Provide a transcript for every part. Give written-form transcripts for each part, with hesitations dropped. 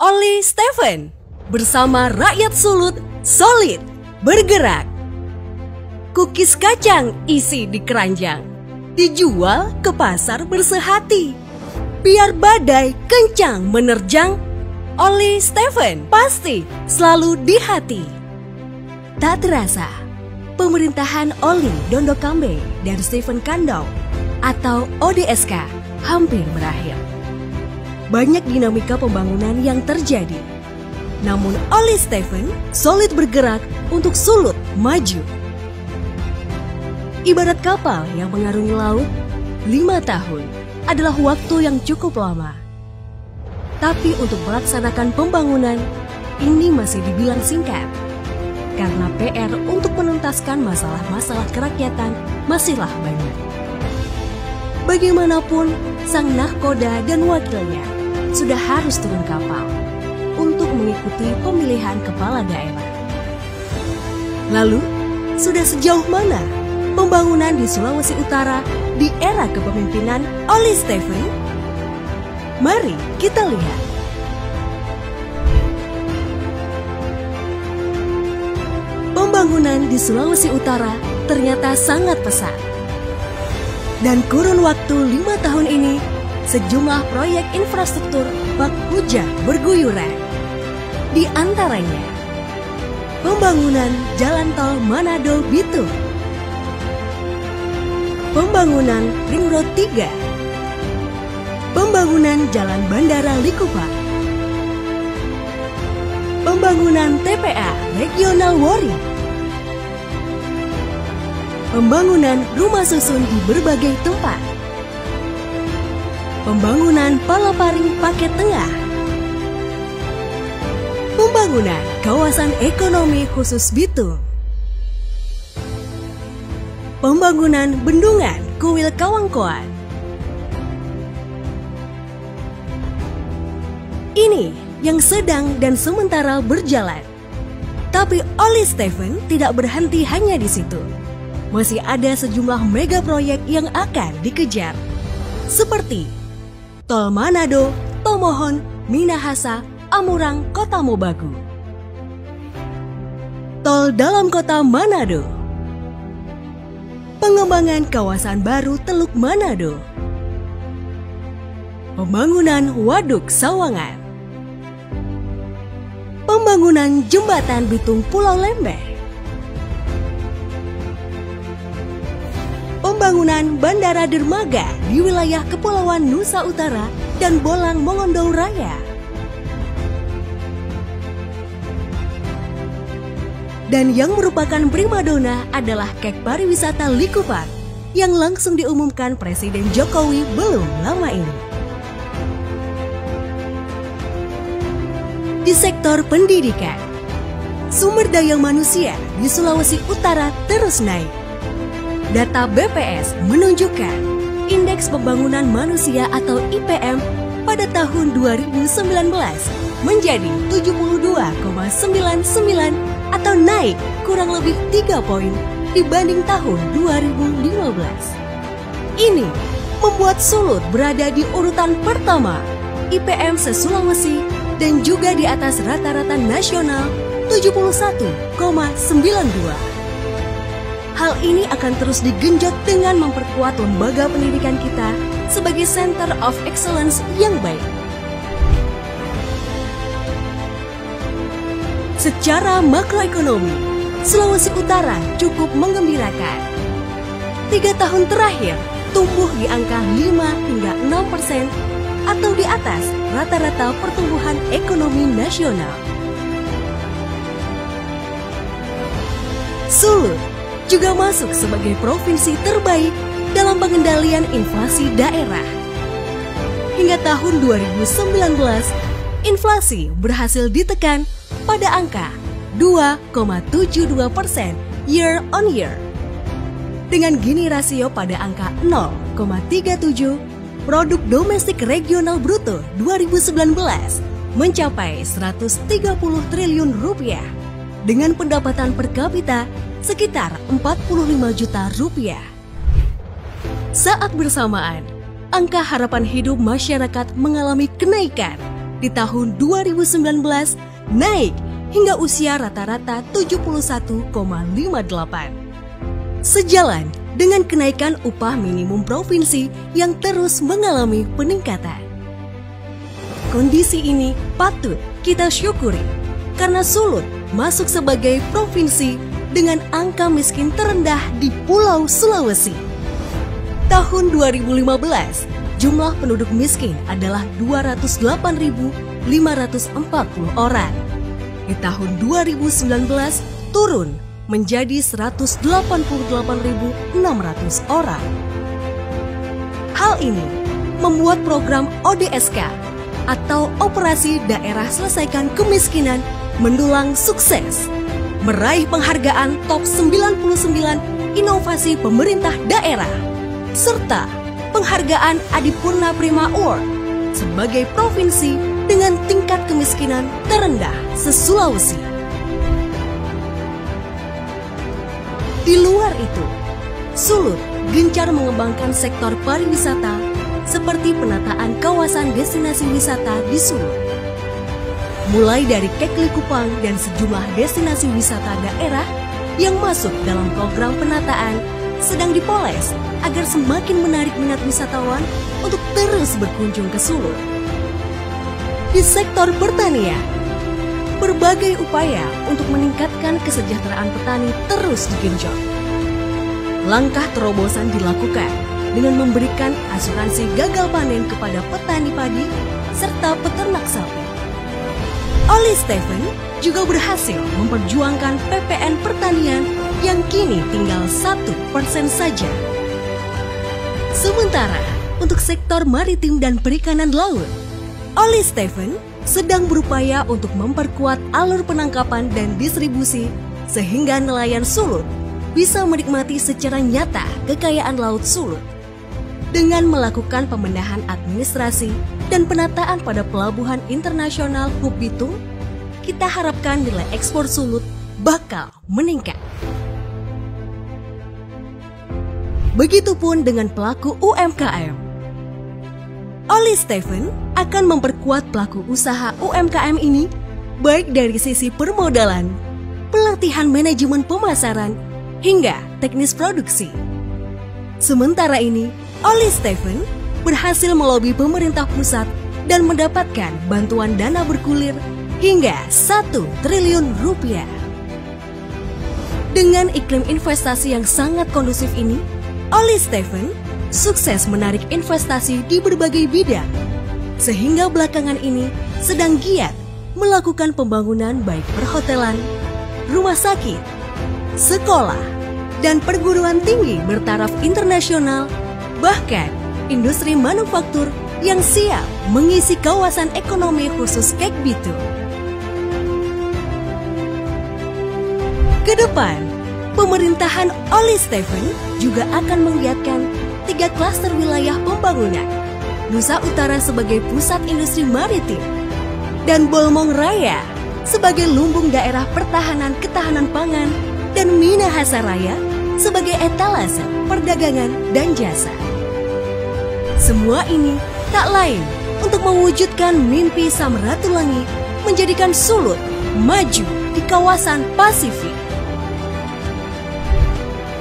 Olly Steven bersama rakyat Sulut solid bergerak. Kukis kacang isi di keranjang, dijual ke pasar bersehati. Biar badai kencang menerjang, Olly Steven pasti selalu di hati. Tak terasa, pemerintahan Olly Dondokambe dan Steven Kandau atau ODSK hampir berakhir. Banyak dinamika pembangunan yang terjadi. Namun Olly Steven solid bergerak untuk Sulut maju. Ibarat kapal yang mengarungi laut, 5 tahun adalah waktu yang cukup lama. Tapi untuk melaksanakan pembangunan, ini masih dibilang singkat. Karena PR untuk menuntaskan masalah-masalah kerakyatan masihlah banyak. Bagaimanapun, sang nahkoda dan wakilnya sudah harus turun kapal untuk mengikuti pemilihan kepala daerah. Lalu, sudah sejauh mana pembangunan di Sulawesi Utara di era kepemimpinan Olly Steven? Mari kita lihat. Pembangunan di Sulawesi Utara ternyata sangat pesat. Dan kurun waktu 5 tahun ini, sejumlah proyek infrastruktur bak hujan berguyuran. Di antaranya, pembangunan Jalan Tol Manado-Bitung, pembangunan Ring Road 3, pembangunan Jalan Bandara Likupang, pembangunan TPA Regional Wori, pembangunan rumah susun di berbagai tempat, pembangunan Palaparing Paket Tengah, pembangunan kawasan ekonomi khusus Bitung, pembangunan bendungan Kuil Kawangkoan. Ini yang sedang dan sementara berjalan. Tapi Olly Steven tidak berhenti hanya di situ. Masih ada sejumlah mega proyek yang akan dikejar. Seperti Tol Manado, Tomohon, Minahasa, Amurang, Kota Mobagu. Tol dalam kota Manado. Pengembangan kawasan baru Teluk Manado. Pembangunan Waduk Sawangan. Pembangunan Jembatan Bitung Pulau Lembeh. Pembangunan Bandara Dermaga di wilayah Kepulauan Nusa Utara dan Bolang Mongondo Raya. Dan yang merupakan primadona adalah Kek Pariwisata Likupang yang langsung diumumkan Presiden Jokowi belum lama ini. Di sektor pendidikan, sumber daya manusia di Sulawesi Utara terus naik. Data BPS menunjukkan Indeks Pembangunan Manusia atau IPM pada tahun 2019 menjadi 72,99 atau naik kurang lebih 3 poin dibanding tahun 2015. Ini membuat Sulut berada di urutan pertama IPM se-Sulawesi dan juga di atas rata-rata nasional 71,92. Hal ini akan terus digenjot dengan memperkuat lembaga pendidikan kita sebagai Center of Excellence yang baik. Secara makroekonomi, Sulawesi Utara cukup menggembirakan. 3 tahun terakhir tumbuh di angka 5 hingga 6% atau di atas rata-rata pertumbuhan ekonomi nasional. Sulut juga masuk sebagai provinsi terbaik dalam pengendalian inflasi daerah. Hingga tahun 2019, inflasi berhasil ditekan pada angka 2,72% year on year. Dengan Gini rasio pada angka 0,37, produk domestik regional bruto 2019 mencapai 130 triliun rupiah dengan pendapatan per kapita sekitar 45 juta rupiah. Saat bersamaan, angka harapan hidup masyarakat mengalami kenaikan di tahun 2019 naik hingga usia rata-rata 71,58. Sejalan dengan kenaikan upah minimum provinsi yang terus mengalami peningkatan. Kondisi ini patut kita syukuri karena Sulut masuk sebagai provinsi dengan angka miskin terendah di Pulau Sulawesi. Tahun 2015, jumlah penduduk miskin adalah 208.540 orang. Di tahun 2019 turun menjadi 188.600 orang. Hal ini membuat program ODSK atau Operasi Daerah Selesaikan Kemiskinan mendulang sukses, meraih penghargaan top 99 inovasi pemerintah daerah, serta penghargaan Adipurna Prima Award sebagai provinsi dengan tingkat kemiskinan terendah se-Sulawesi. Di luar itu, Sulut gencar mengembangkan sektor pariwisata seperti penataan kawasan destinasi wisata di Sulut. Mulai dari Kekli Kupang dan sejumlah destinasi wisata daerah yang masuk dalam program penataan sedang dipoles agar semakin menarik minat wisatawan untuk terus berkunjung ke Sulut. Di sektor pertanian, berbagai upaya untuk meningkatkan kesejahteraan petani terus digenjot. Langkah terobosan dilakukan dengan memberikan asuransi gagal panen kepada petani padi serta peternak sapi. Oli Stephen juga berhasil memperjuangkan PPN pertanian yang kini tinggal 1% saja. Sementara untuk sektor maritim dan perikanan laut, Oli Stephen sedang berupaya untuk memperkuat alur penangkapan dan distribusi sehingga nelayan Sulut bisa menikmati secara nyata kekayaan laut Sulut. Dengan melakukan pembenahan administrasi dan penataan pada Pelabuhan Internasional Hub Bitung, kita harapkan nilai ekspor Sulut bakal meningkat. Begitupun dengan pelaku UMKM. Oli Stephen akan memperkuat pelaku usaha UMKM ini baik dari sisi permodalan, pelatihan manajemen pemasaran, hingga teknis produksi. Sementara ini, Oli Stephen berhasil melobi pemerintah pusat dan mendapatkan bantuan dana bergulir hingga 1 triliun rupiah. Dengan iklim investasi yang sangat kondusif ini, Oli Stephen sukses menarik investasi di berbagai bidang, sehingga belakangan ini sedang giat melakukan pembangunan baik perhotelan, rumah sakit, sekolah, dan perguruan tinggi bertaraf internasional, bahkan industri manufaktur yang siap mengisi kawasan ekonomi khusus Kek Bitung. Kedepan, pemerintahan Oli Stephen juga akan menggiatkan 3 klaster wilayah pembangunan, Nusa Utara sebagai pusat industri maritim, dan Bolmong Raya sebagai lumbung daerah pertahanan ketahanan pangan, dan Minahasa Raya sebagai etalase perdagangan dan jasa. Semua ini tak lain untuk mewujudkan mimpi Samratulangi menjadikan Sulut maju di kawasan Pasifik.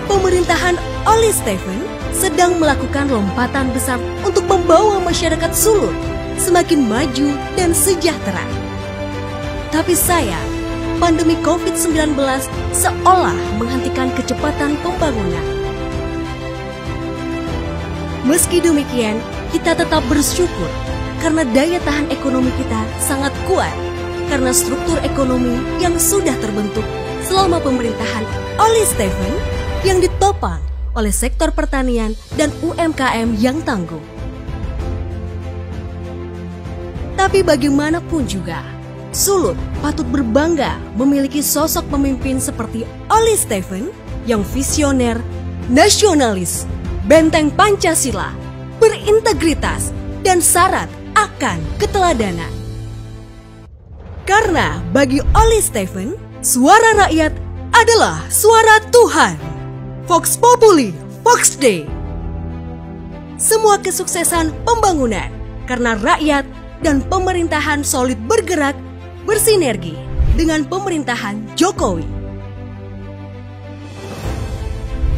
Pemerintahan Oli Stephen sedang melakukan lompatan besar untuk membawa masyarakat Sulut semakin maju dan sejahtera. Tapi sayang, pandemi COVID-19 seolah menghentikan kecepatan pembangunan. Meski demikian, kita tetap bersyukur karena daya tahan ekonomi kita sangat kuat karena struktur ekonomi yang sudah terbentuk selama pemerintahan Oli Stephen yang ditopang oleh sektor pertanian dan UMKM yang tangguh. Tapi bagaimanapun juga, Sulut patut berbangga memiliki sosok pemimpin seperti Oli Stephen yang visioner, nasionalis, benteng Pancasila, berintegritas, dan syarat akan keteladanan. Karena bagi Oli Stephen, suara rakyat adalah suara Tuhan. Vox Populi, Vox Dei. Semua kesuksesan pembangunan karena rakyat dan pemerintahan solid bergerak bersinergi dengan pemerintahan Jokowi.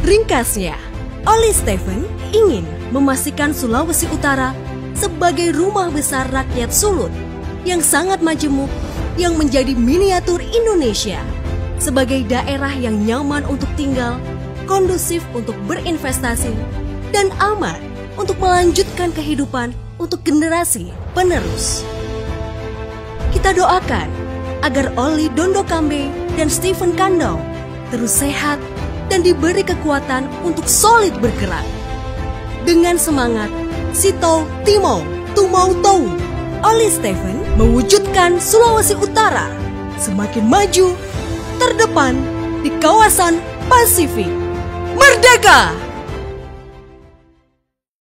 Ringkasnya, Olly Steven ingin memastikan Sulawesi Utara sebagai rumah besar rakyat Sulut yang sangat majemuk yang menjadi miniatur Indonesia, sebagai daerah yang nyaman untuk tinggal, kondusif untuk berinvestasi, dan aman untuk melanjutkan kehidupan untuk generasi penerus. Kita doakan agar Olly Dondokambe dan Steven Kandau terus sehat dan diberi kekuatan untuk solid bergerak. Dengan semangat Sito Timo Tumau Tou, Olly Steven mewujudkan Sulawesi Utara semakin maju, terdepan di kawasan Pasifik. Merdeka!